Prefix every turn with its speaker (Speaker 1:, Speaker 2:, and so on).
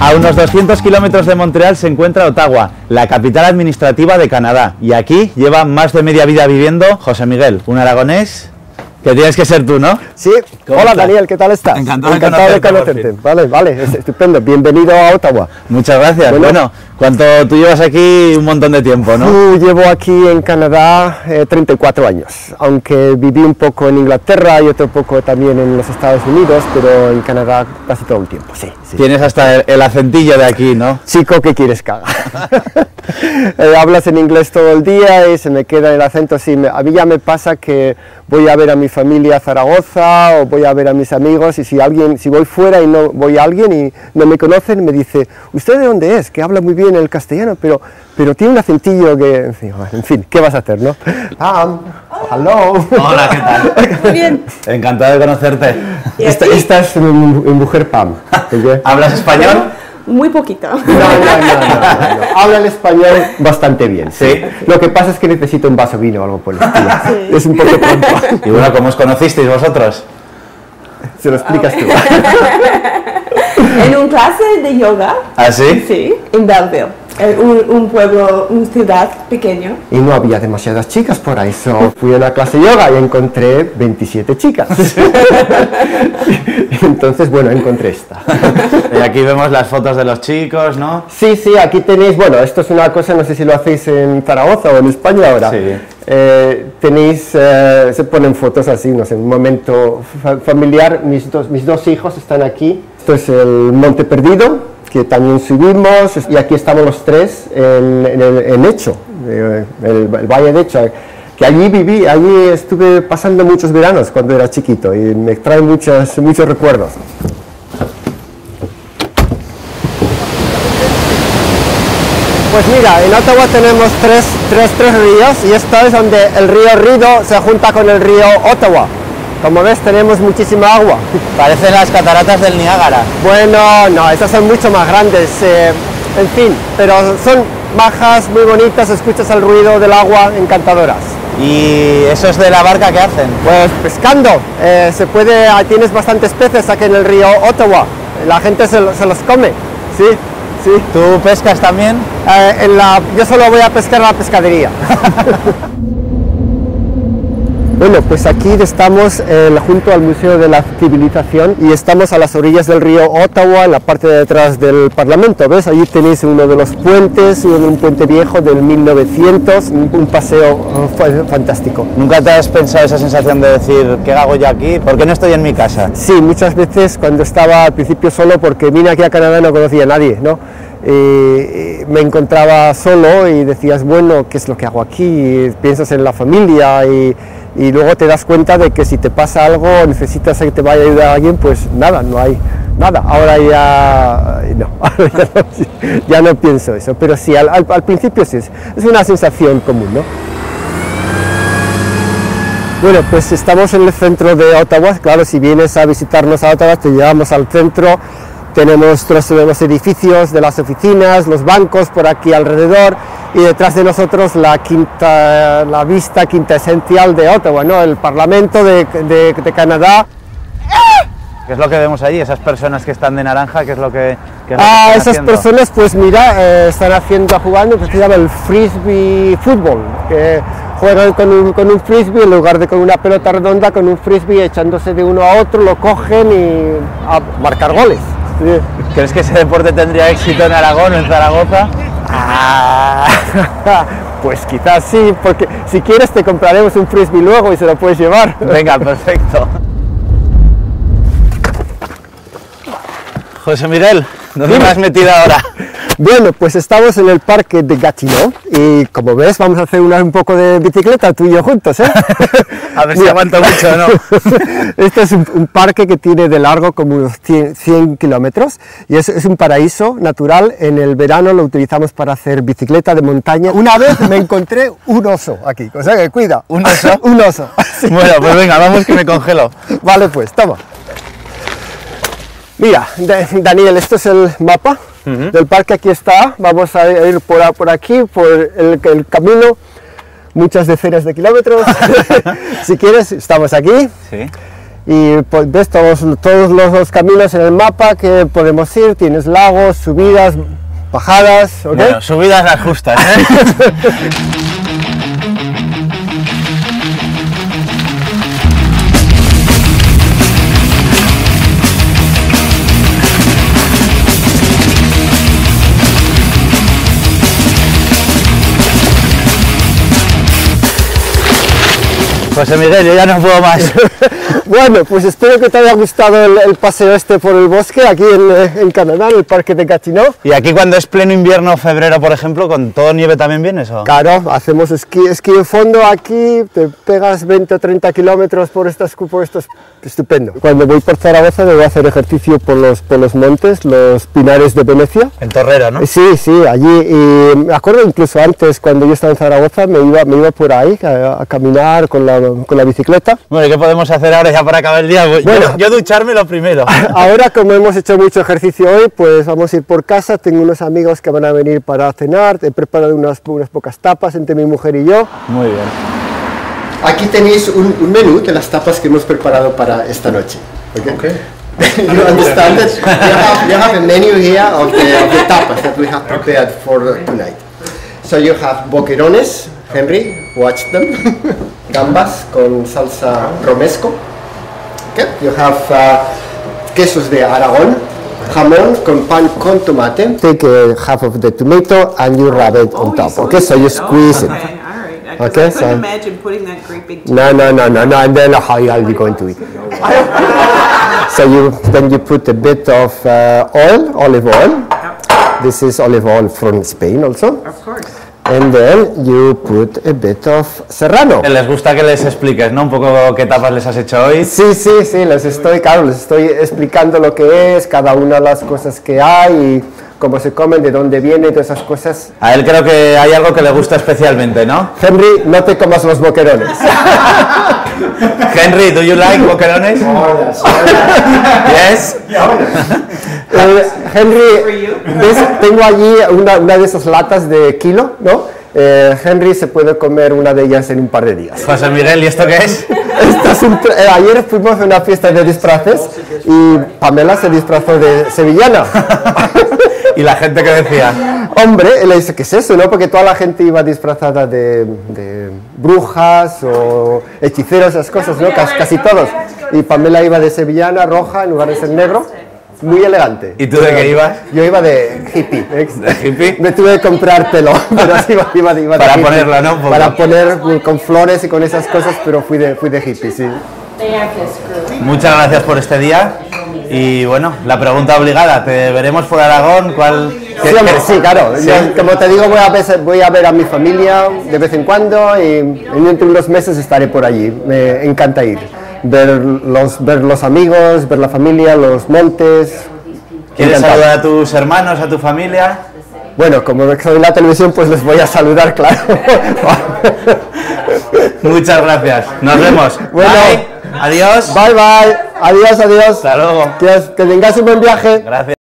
Speaker 1: A unos 200 kilómetros de Montreal se encuentra Ottawa, la capital administrativa de Canadá. Y aquí lleva más de media vida viviendo José Miguel, un aragonés que tienes que ser tú, ¿no?
Speaker 2: Sí. Hola, Daniel, ¿qué tal estás?
Speaker 1: Encantado de conocerte.
Speaker 2: Vale, estupendo. Bienvenido a Ottawa.
Speaker 1: Muchas gracias. Bueno, tú llevas aquí un montón de tiempo, ¿no?
Speaker 2: Llevo aquí en Canadá 34 años, aunque viví un poco en Inglaterra y otro poco también en los Estados Unidos, pero en Canadá casi todo el tiempo, sí.
Speaker 1: Tienes hasta el acentillo de aquí, ¿no?
Speaker 2: Chico, ¿qué quieres que haga? Hablas en inglés todo el día y se me queda el acento así. A mí ya me pasa que voy a ver a mi familia a Zaragoza o voy a ver a mis amigos y si voy fuera y no voy a alguien y no me conocen, me dice, ¿usted de dónde es? Que habla muy bien el castellano, pero tiene un acentillo que, en fin, ¿qué vas a hacer, no? Hello.
Speaker 1: Hola, ¿qué tal?
Speaker 3: Muy bien.
Speaker 1: Encantado de conocerte.
Speaker 2: Esta es mi mujer Pam.
Speaker 1: ¿Hablas español?
Speaker 3: Muy poquito.
Speaker 2: No. Habla el español bastante bien.
Speaker 1: Sí.
Speaker 2: Lo que pasa es que necesito un vaso de vino o algo por el estilo.
Speaker 3: Sí.
Speaker 2: Es un poco pronto.
Speaker 1: Y bueno, ¿cómo os conocisteis vosotros?
Speaker 2: Se lo explicas tú.
Speaker 3: En un clase de yoga.
Speaker 1: ¿Ah, sí?
Speaker 3: Sí, en Belleville. Un pueblo, una ciudad pequeño.
Speaker 2: Y no había demasiadas chicas por ahí, fui a una clase de yoga y encontré 27 chicas. Entonces, bueno, encontré esta.
Speaker 1: Y aquí vemos las fotos de los chicos, ¿no?
Speaker 2: Sí, aquí tenéis, bueno, esto es una cosa, no sé si lo hacéis en Zaragoza o en España ahora.
Speaker 1: Sí.
Speaker 2: Se ponen fotos así, no sé, un momento familiar. Mis dos hijos están aquí. Esto es el Monte Perdido, que también subimos, y aquí estamos los tres en Echo, el Valle de Echo, que allí viví, allí estuve pasando muchos veranos cuando era chiquito y me trae muchos recuerdos. Pues mira, en Ottawa tenemos tres ríos y esto es donde el río Rideau se junta con el río Ottawa. Como ves, tenemos muchísima agua.
Speaker 1: Parecen las cataratas del Niágara.
Speaker 2: Bueno, no, esas son mucho más grandes, en fin, pero son majas, muy bonitas, escuchas el ruido del agua, encantadoras.
Speaker 1: ¿Y eso es de la barca que hacen?
Speaker 2: Pues pescando, tienes bastantes peces aquí en el río Ottawa, la gente se los come, sí.
Speaker 1: ¿Tú pescas también?
Speaker 2: Yo solo voy a pescar en la pescadería. Bueno, pues aquí estamos junto al Museo de la Civilización y estamos a las orillas del río Ottawa, en la parte de detrás del Parlamento. ¿Ves? Allí tenéis uno de los puentes, un puente viejo del 1900, un paseo fantástico.
Speaker 1: ¿Nunca te has pensado esa sensación de decir, ¿qué hago yo aquí? ¿Por qué no estoy en mi casa?
Speaker 2: Sí, muchas veces cuando estaba al principio solo, porque vine aquí a Canadá no conocía a nadie, ¿no? Me encontraba solo y decías, bueno, ¿qué es lo que hago aquí? Y piensas en la familia y luego te das cuenta de que si te pasa algo, necesitas que te vaya a ayudar a alguien, pues nada, no hay nada. Ahora ya no pienso eso, pero sí, al principio sí, es una sensación común, ¿no? Bueno, pues estamos en el centro de Ottawa. Claro, si vienes a visitarnos a Ottawa, te llevamos al centro. Tenemos los edificios de las oficinas, los bancos por aquí alrededor y detrás de nosotros la vista quintesencial de Ottawa, ¿no? El Parlamento de Canadá.
Speaker 1: ¿Qué es lo que vemos allí? Esas personas que están de naranja, ¿qué es lo que
Speaker 2: esas
Speaker 1: haciendo?
Speaker 2: Personas, pues mira, están jugando, que se llama el frisbee fútbol, que juegan con un frisbee en lugar de con una pelota redonda, con un frisbee echándose de uno a otro, lo cogen y a marcar goles. Sí.
Speaker 1: ¿Crees que ese deporte tendría éxito en Aragón o en Zaragoza?
Speaker 2: Pues quizás sí, porque si quieres te compraremos un frisbee luego y se lo puedes llevar.
Speaker 1: Venga, perfecto. José Miguel, ¿dónde me has metido ahora?
Speaker 2: Bueno, pues estamos en el parque de Gatineau y como ves vamos a hacer un poco de bicicleta tú y yo juntos, ¿eh?
Speaker 1: A ver si aguanto mucho, ¿no?
Speaker 2: Este es un parque que tiene de largo como unos 100 kilómetros y es un paraíso natural. En el verano lo utilizamos para hacer bicicleta de montaña. Una vez me encontré un oso aquí, o sea que cuida.
Speaker 1: ¿Un oso?
Speaker 2: Un oso. Sí.
Speaker 1: Bueno, pues venga, vamos que me congelo.
Speaker 2: Vale, pues, toma. Mira, Daniel, esto es el mapa del parque, aquí está. Vamos a ir por aquí, por el camino, muchas decenas de kilómetros. Si quieres, estamos aquí.
Speaker 1: Sí.
Speaker 2: y pues, ves todos los caminos en el mapa que podemos ir, tienes lagos, subidas, bajadas, ¿ok?
Speaker 1: Bueno, subidas las justas, ¿eh? José Miguel, yo ya no puedo más.
Speaker 2: Bueno, pues espero que te haya gustado el paseo este por el bosque, aquí en Canadá, en el parque de Gatineau.
Speaker 1: ¿Y aquí cuando es pleno invierno, febrero, por ejemplo, con todo nieve también vienes o?
Speaker 2: Claro, hacemos esquí de fondo aquí, te pegas 20 o 30 kilómetros por estos, estupendo. Cuando voy por Zaragoza me voy a hacer ejercicio por los montes, los pinares de Venecia.
Speaker 1: En Torrero, ¿no?
Speaker 2: Sí, allí, y me acuerdo incluso antes, cuando yo estaba en Zaragoza, me iba por ahí a caminar con la bicicleta.
Speaker 1: Bueno, ¿y qué podemos hacer ahora ya para acabar el día?
Speaker 2: Bueno,
Speaker 1: yo ducharme lo primero.
Speaker 2: Ahora, como hemos hecho mucho ejercicio hoy, pues vamos a ir por casa. Tengo unos amigos que van a venir para cenar. He preparado unas pocas tapas entre mi mujer y yo.
Speaker 1: Muy bien.
Speaker 2: Aquí tenéis un menú de las tapas que hemos preparado para esta noche. Okay. You understand that you have a menu here of the tapas that we have prepared for tonight. So you have boquerones, Henry, watch them. Gambas con salsa romesco. Okay. You have quesos de Aragón, jamón con pan con tomate. Take half of the tomato and you rub it on top. Okay, so you squeeze it.
Speaker 3: Okay, I couldn't imagine putting that great big
Speaker 2: No, and then how are you going to eat? So then you put a bit of olive oil. This is olive oil from Spain also.
Speaker 3: Of course.
Speaker 2: And then you put a bit of serrano.
Speaker 1: Les gusta que les expliques, ¿no? Un poco qué tapas les has hecho hoy.
Speaker 2: Sí, les estoy explicando lo que es, cada una de las cosas que hay, y cómo se comen, de dónde viene, todas esas cosas.
Speaker 1: A él creo que hay algo que le gusta especialmente, ¿no?
Speaker 2: Henry, no te comas los boquerones.
Speaker 1: Henry, do you like boquerones? Yes.
Speaker 2: Henry, ¿ves? Tengo allí una de esas latas de kilo, ¿no? Henry se puede comer una de ellas en un par de días.
Speaker 1: José Miguel, ¿y esto qué es?
Speaker 2: Ayer fuimos a una fiesta de disfraces y Pamela se disfrazó de sevillana.
Speaker 1: ¿Y la gente qué decía?
Speaker 2: Hombre, le dice, ¿qué es eso? ¿No? Porque toda la gente iba disfrazada de brujas o hechiceros, esas cosas, ¿no? Casi todos. Y Pamela iba de sevillana, roja, en lugar de ser negro. Muy elegante.
Speaker 1: ¿Y tú de qué ibas?
Speaker 2: Yo iba de hippie.
Speaker 1: ¿De hippie?
Speaker 2: Me tuve que comprar pelo, pero iba de
Speaker 1: para
Speaker 2: hippie.
Speaker 1: Ponerla, ¿no?
Speaker 2: Para poner con flores y con esas cosas, pero fui de hippie, sí.
Speaker 1: Muchas gracias por este día. Y bueno, la pregunta obligada, ¿te veremos por Aragón?
Speaker 2: Sí, claro.
Speaker 1: ¿Sí?
Speaker 2: Yo, como te digo, voy a ver a mi familia de vez en cuando y entre unos meses estaré por allí. Me encanta ir. Ver los amigos, ver la familia, los montes.
Speaker 1: ¿Quieres saludar a tus hermanos, a tu familia?
Speaker 2: Bueno, como soy en la televisión, pues les voy a saludar, claro.
Speaker 1: Muchas gracias. Nos vemos.
Speaker 2: Bueno,
Speaker 1: bye. Adiós.
Speaker 2: Bye. Adiós.
Speaker 1: Hasta luego.
Speaker 2: Que tengáis un buen viaje.
Speaker 1: Gracias.